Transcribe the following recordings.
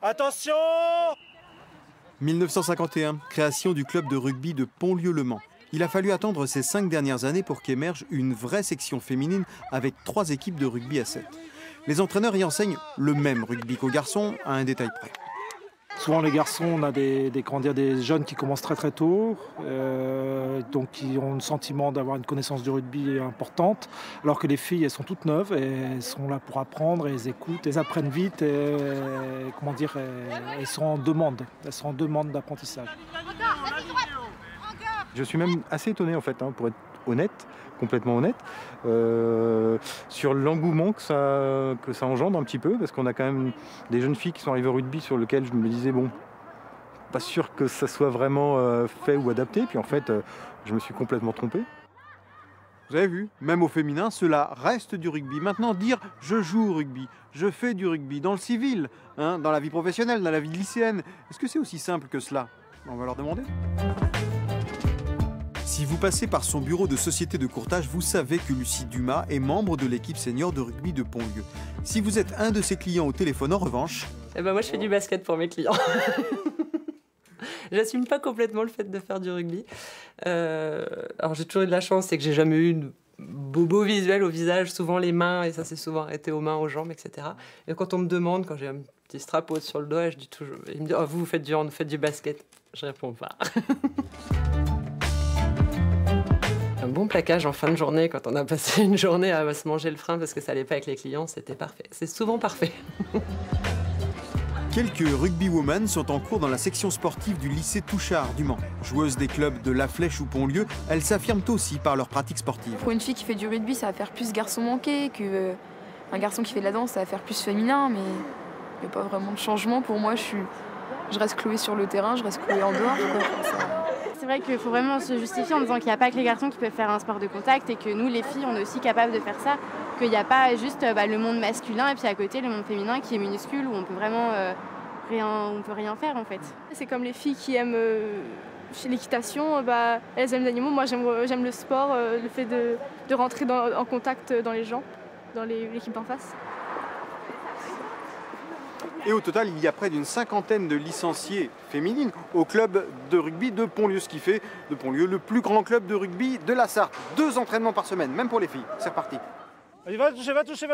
Attention! 1951, création du club de rugby de Pontlieu-le Mans. Il a fallu attendre ces 5 dernières années pour qu'émerge une vraie section féminine avec 3 équipes de rugby à 7. Les entraîneurs y enseignent le même rugby qu'aux garçons, à un détail près. Souvent les garçons, on a des jeunes qui commencent très tôt, donc qui ont le sentiment d'avoir une connaissance du rugby importante, alors que les filles, elles sont toutes neuves et elles sont là pour apprendre, et elles écoutent, elles apprennent vite et elles sont en demande d'apprentissage. Je suis même assez étonné en fait, pour être honnête, complètement honnête, sur l'engouement que ça engendre un petit peu, parce qu'on a quand même des jeunes filles qui sont arrivées au rugby sur lequel je me disais bon, pas sûr que ça soit vraiment fait ou adapté, puis en fait je me suis complètement trompé. Vous avez vu, même au féminin, cela reste du rugby. Maintenant, dire « je joue au rugby »,« je fais du rugby » dans le civil, dans la vie professionnelle, dans la vie lycéenne, est-ce que c'est aussi simple que cela? On va leur demander. Si vous passez par son bureau de société de courtage, vous savez que Lucie Dumas est membre de l'équipe senior de rugby de Pontlieu. Si vous êtes un de ses clients au téléphone, en revanche... moi, je fais du basket pour mes clients. J'assume pas complètement le fait de faire du rugby. Alors, j'ai toujours eu de la chance, c'est que j'ai jamais eu de bobo visuel au visage, souvent les mains, et ça s'est souvent arrêté aux mains, aux jambes, etc. Et quand on me demande, quand j'ai un petit strapeau sur le doigt, je dis toujours, il me dit « Oh, vous faites du hand, vous faites du basket ?» Je réponds pas. Un bon plaquage en fin de journée, quand on a passé une journée à se manger le frein parce que ça allait pas avec les clients, c'était parfait. C'est souvent parfait. Quelques rugbywomen sont en cours dans la section sportive du lycée Touchard du Mans. Joueuses des clubs de La Flèche ou Pontlieu, elles s'affirment aussi par leur pratique sportive. Pour une fille qui fait du rugby, ça va faire plus garçon manqué qu'un garçon qui fait de la danse, ça va faire plus féminin, mais il n'y a pas vraiment de changement. Pour moi, je reste clouée sur le terrain, je reste clouée en dehors. C'est vrai qu'il faut vraiment se justifier en disant qu'il n'y a pas que les garçons qui peuvent faire un sport de contact et que nous, les filles, on est aussi capables de faire ça. Qu'il n'y a pas juste le monde masculin et puis à côté le monde féminin qui est minuscule où on peut vraiment rien faire en fait. C'est comme les filles qui aiment l'équitation, elles aiment les animaux. Moi j'aime le sport, le fait de rentrer en contact dans les gens, dans l'équipe d'en face. Et au total, il y a près d'une 50aine de licenciées féminines au club de rugby de Pontlieu, ce qui fait de Pontlieu le plus grand club de rugby de la Sarthe. 2 entraînements par semaine, même pour les filles. C'est reparti. Va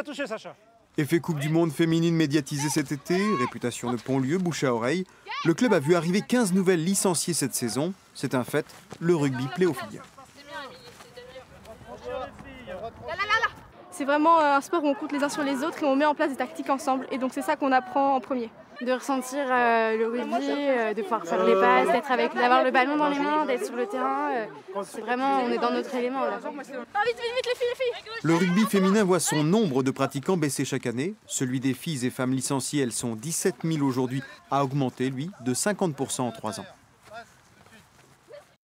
toucher, Sacha. Effet Coupe du Monde féminine médiatisée cet été, réputation de Pontlieu, bouche à oreille. Le club a vu arriver 15 nouvelles licenciées cette saison. C'est un fait, le rugby plaît aux filles. C'est vraiment un sport où on compte les uns sur les autres et on met en place des tactiques ensemble. Et donc c'est ça qu'on apprend en premier. De ressentir le rugby, de pouvoir faire les passes, d'avoir le ballon dans les mains, d'être sur le terrain. C'est vraiment, on est dans notre élément là. Vite, les filles. Le rugby féminin voit son nombre de pratiquants baisser chaque année. Celui des filles et femmes licenciées, elles sont 17 000 aujourd'hui, a augmenté, lui, de 50% en 3 ans.